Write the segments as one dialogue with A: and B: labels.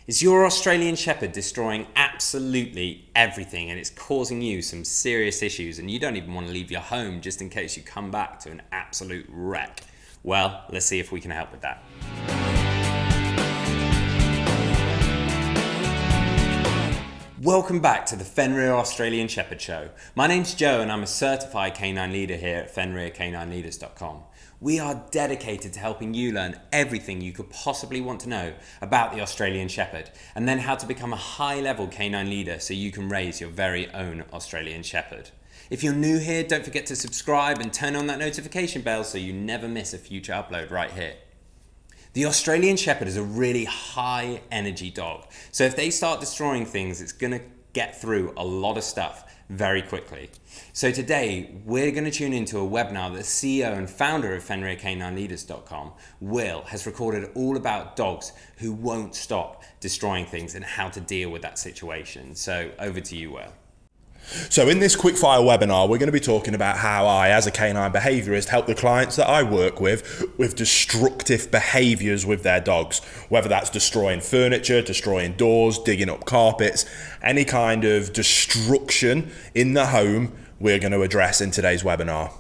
A: Is your Australian Shepherd destroying absolutely everything and it's causing you some serious issues and you don't even want to leave your home just in case you come back to an absolute wreck? Well, let's see if we can help with that. Welcome back to the Fenrir Australian Shepherd Show. My name's Joe and I'm a certified canine leader here at FenrirCanineLeaders.com. We are dedicated to helping you learn everything you could possibly want to know about the Australian Shepherd and then how to become a high-level canine leader so you can raise your very own Australian Shepherd. If you're new here, don't forget to subscribe and turn on that notification bell so you never miss a future upload right here. The Australian Shepherd is a really high energy dog, so if they start destroying things, it's going to get through a lot of stuff very quickly. So today, we're going to tune into a webinar that the CEO and founder of FenrirCanineLeaders.com, Will, has recorded all about dogs who won't stop destroying things and how to deal with that situation. So over to you, Will.
B: So in this quickfire webinar, we're going to be talking about how I, as a canine behaviourist, help the clients that I work with destructive behaviours with their dogs, whether that's destroying furniture, destroying doors, digging up carpets, any kind of destruction in the home we're going to address in today's webinar.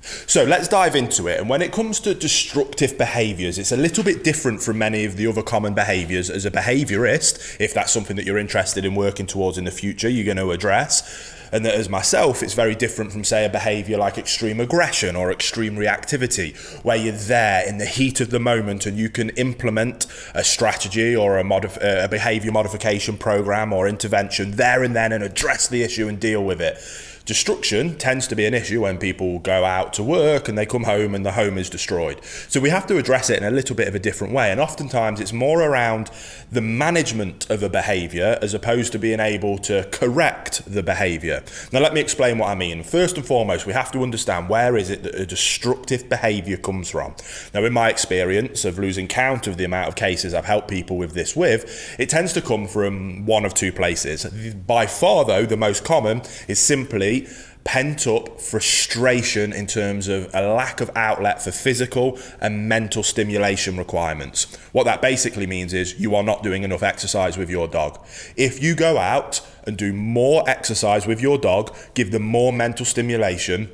B: So let's dive into it. And when it comes to destructive behaviours, it's a little bit different from many of the other common behaviours. As a behaviourist, if that's something that you're interested in working towards in the future, you're going to address. And that as myself, it's very different from, say, a behaviour like extreme aggression or extreme reactivity, where you're there in the heat of the moment and you can implement a strategy or a behaviour modification program or intervention there and then and address the issue and deal with it. Destruction tends to be an issue when people go out to work and they come home and the home is destroyed. So we have to address it in a little bit of a different way. And oftentimes it's more around the management of a behaviour as opposed to being able to correct the behaviour. Now let me explain what I mean. First and foremost, we have to understand where is it that a destructive behaviour comes from. Now in my experience of losing count of the amount of cases I've helped people with this with, it tends to come from one of two places. By far though, the most common is simply pent up frustration in terms of a lack of outlet for physical and mental stimulation requirements. What that basically means is you are not doing enough exercise with your dog. If you go out and do more exercise with your dog, give them more mental stimulation,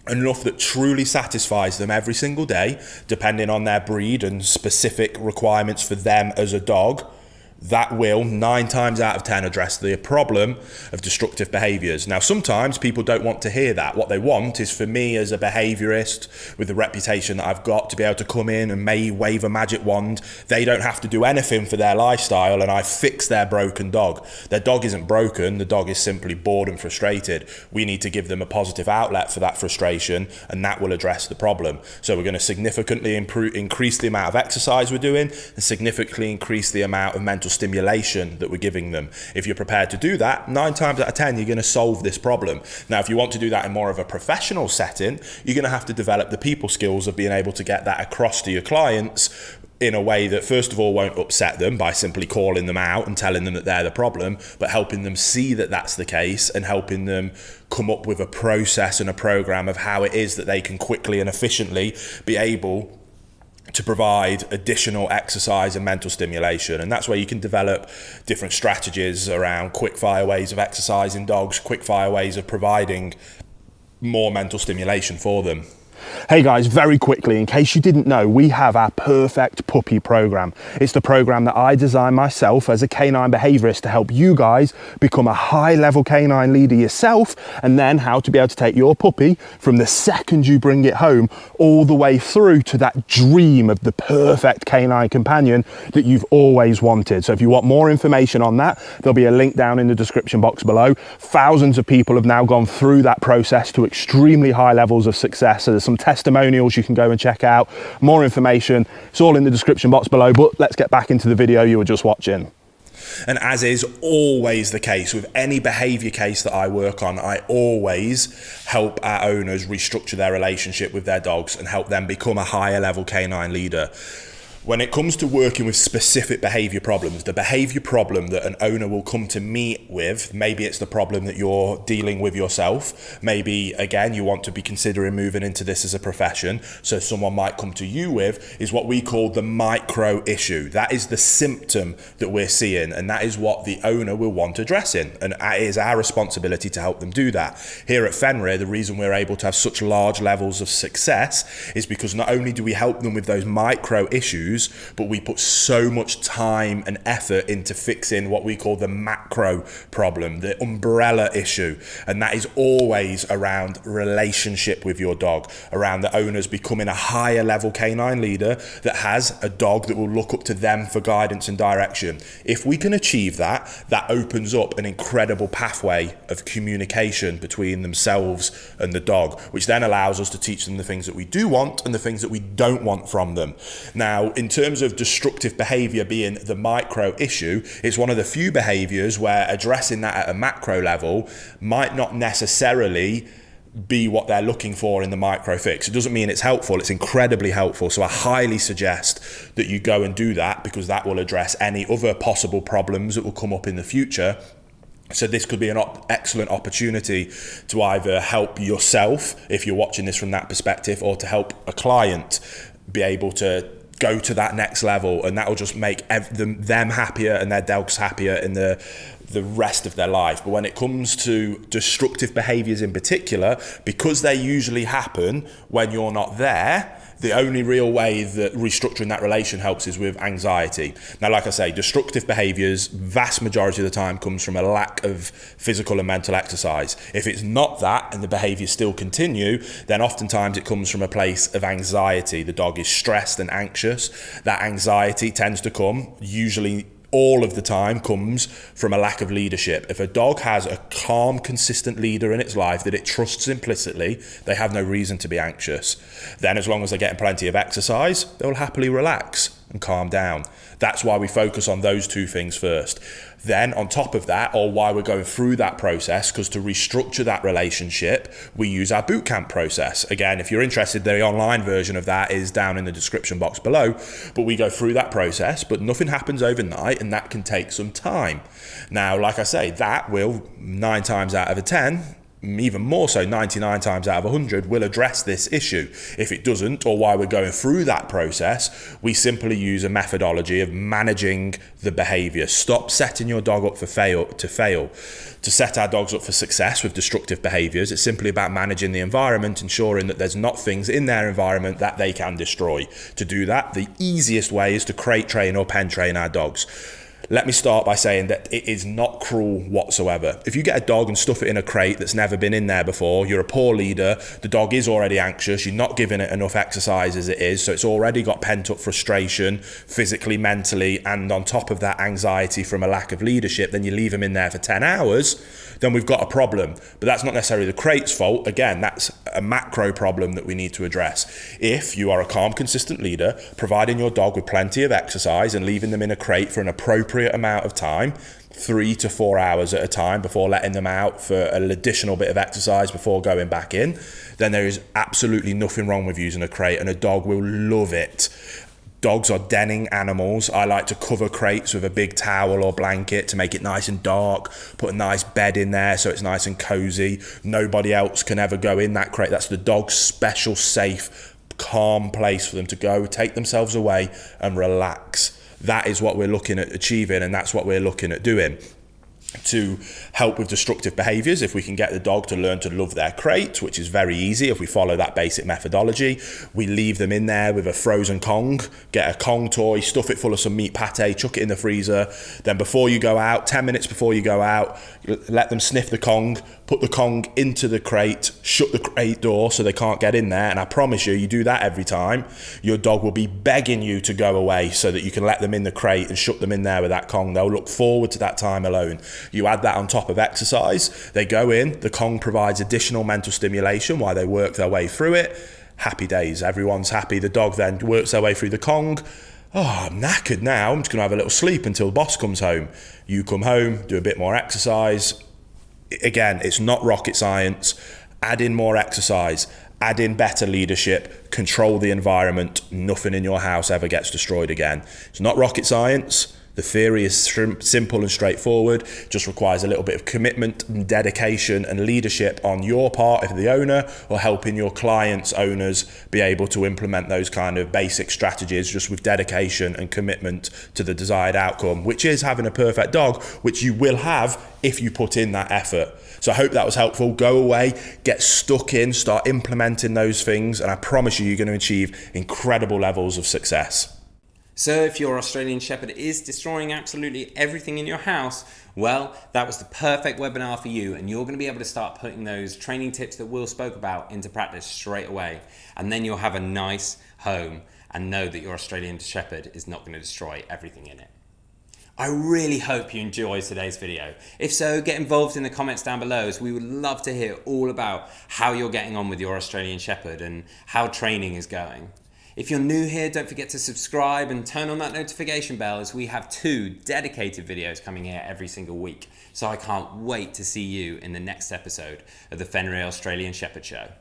B: enough that truly satisfies them every single day, depending on their breed and specific requirements for them as a dog, that will 9 times out of 10 address the problem of destructive behaviours. Now, sometimes people don't want to hear that. What they want is for me as a behaviourist with the reputation that I've got to be able to come in and wave a magic wand. They don't have to do anything for their lifestyle and I fix their broken dog. Their dog isn't broken, the dog is simply bored and frustrated. We need to give them a positive outlet for that frustration and that will address the problem. So we're going to significantly increase the amount of exercise we're doing and significantly increase the amount of mental stimulation that we're giving them. If you're prepared to do that, 9 times out of 10 you're going to solve this problem. Now if you want to do that in more of a professional setting, you're going to have to develop the people skills of being able to get that across to your clients in a way that first of all won't upset them by simply calling them out and telling them that they're the problem, but helping them see that that's the case and helping them come up with a process and a program of how it is that they can quickly and efficiently be able to provide additional exercise and mental stimulation. And that's where you can develop different strategies around quick fire ways of exercising dogs, quick fire ways of providing more mental stimulation for them.
C: Hey guys, very quickly, in case you didn't know, we have our Perfect Puppy program. It's the program that I designed myself as a canine behaviourist to help you guys become a high-level canine leader yourself, and then how to be able to take your puppy from the second you bring it home all the way through to that dream of the perfect canine companion that you've always wanted. So if you want more information on that, there'll be a link down in the description box below. Thousands of people have now gone through that process to extremely high levels of success. So there's some testimonials you can go and check out. More information, it's all in the description box below, but let's get back into the video you were just watching.
B: And as is always the case with any behaviour case that I work on, I always help our owners restructure their relationship with their dogs and help them become a higher level canine leader. When it comes to working with specific behavior problems, the behavior problem that an owner will come to me with, maybe it's the problem that you're dealing with yourself. Maybe, again, you want to be considering moving into this as a profession. So someone might come to you with is what we call the micro issue. That is the symptom that we're seeing, and that is what the owner will want addressing. And it is our responsibility to help them do that. Here at Fenrir, the reason we're able to have such large levels of success is because not only do we help them with those micro issues, but we put so much time and effort into fixing what we call the macro problem, the umbrella issue. And that is always around relationship with your dog, around the owners becoming a higher level canine leader that has a dog that will look up to them for guidance and direction. If we can achieve that, that opens up an incredible pathway of communication between themselves and the dog, which then allows us to teach them the things that we do want and the things that we don't want from them. Now, in terms of destructive behavior being the micro issue, it's one of the few behaviors where addressing that at a macro level might not necessarily be what they're looking for in the micro fix. It doesn't mean it's helpful, it's incredibly helpful. So I highly suggest that you go and do that, because that will address any other possible problems that will come up in the future. So this could be an excellent opportunity to either help yourself, if you're watching this from that perspective, or to help a client be able to go to that next level, and that will just make them happier and their dogs happier in the rest of their life. But when it comes to destructive behaviors in particular, because they usually happen when you're not there, the only real way that restructuring that relation helps is with anxiety. Now, like I say, destructive behaviors, vast majority of the time, comes from a lack of physical and mental exercise. If it's not that and the behaviors still continue, then oftentimes it comes from a place of anxiety. The dog is stressed and anxious. That anxiety tends to come, usually all of the time, comes from a lack of leadership. If a dog has a calm, consistent leader in its life that it trusts implicitly, they have no reason to be anxious. Then, as long as they're getting plenty of exercise, they'll happily relax and calm down. That's why we focus on those two things first. Then on top of that, or why we're going through that process, because to restructure that relationship, we use our bootcamp process. Again, if you're interested, the online version of that is down in the description box below, but we go through that process, but nothing happens overnight, and that can take some time. Now, like I say, that will 9 times out of 10, even more so 99 times out of 100, will address this issue. If it doesn't, or while we're going through that process, we simply use a methodology of managing the behavior. Stop setting your dog up to fail. To set our dogs up for success with destructive behaviors, it's simply about managing the environment, ensuring that there's not things in their environment that they can destroy. To do that, the easiest way is to crate train or pen train our dogs. Let me start by saying that it is not cruel whatsoever. If you get a dog and stuff it in a crate that's never been in there before, you're a poor leader, the dog is already anxious, you're not giving it enough exercise as it is, so it's already got pent up frustration, physically, mentally, and on top of that anxiety from a lack of leadership, then you leave them in there for 10 hours, then we've got a problem. But that's not necessarily the crate's fault. Again, that's a macro problem that we need to address. If you are a calm, consistent leader, providing your dog with plenty of exercise and leaving them in a crate for an appropriate amount of time, 3 to 4 hours at a time, before letting them out for an additional bit of exercise before going back in, then there is absolutely nothing wrong with using a crate, and a dog will love it. Dogs are denning animals. I like to cover crates with a big towel or blanket to make it nice and dark, put a nice bed in there so it's nice and cozy. Nobody else can ever go in that crate. That's the dog's special, safe, calm place for them to go, take themselves away and relax. That is what we're looking at achieving, and that's what we're looking at doing. To help with destructive behaviors, if we can get the dog to learn to love their crate, which is very easy if we follow that basic methodology, we leave them in there with a frozen Kong, get a Kong toy, stuff it full of some meat pate, chuck it in the freezer, then before you go out, 10 minutes before you go out, let them sniff the Kong, put the Kong into the crate, shut the crate door so they can't get in there, and I promise you do that every time, your dog will be begging you to go away so that you can let them in the crate and shut them in there with that Kong. They'll look forward to that time alone. You add that on top of exercise, they go in, the Kong provides additional mental stimulation while they work their way through it. Happy days, everyone's happy. The dog then works their way through the Kong. Oh, I'm knackered now, I'm just gonna have a little sleep until the boss comes home. You come home, do a bit more exercise. Again, it's not rocket science. Add in more exercise, add in better leadership, control the environment, nothing in your house ever gets destroyed again. It's not rocket science. The theory is simple and straightforward, just requires a little bit of commitment and dedication and leadership on your part if the owner, or helping your clients' owners be able to implement those kind of basic strategies just with dedication and commitment to the desired outcome, which is having a perfect dog, which you will have if you put in that effort. So I hope that was helpful. Go away, get stuck in, start implementing those things, and I promise you're going to achieve incredible levels of success.
A: So if your Australian Shepherd is destroying absolutely everything in your house, well, that was the perfect webinar for you, and you're going to be able to start putting those training tips that Will spoke about into practice straight away. And then you'll have a nice home and know that your Australian Shepherd is not going to destroy everything in it. I really hope you enjoyed today's video. If so, get involved in the comments down below, as we would love to hear all about how you're getting on with your Australian Shepherd and how training is going. If you're new here, don't forget to subscribe and turn on that notification bell, as we have 2 dedicated videos coming here every single week. So I can't wait to see you in the next episode of the Fenrir Australian Shepherd Show.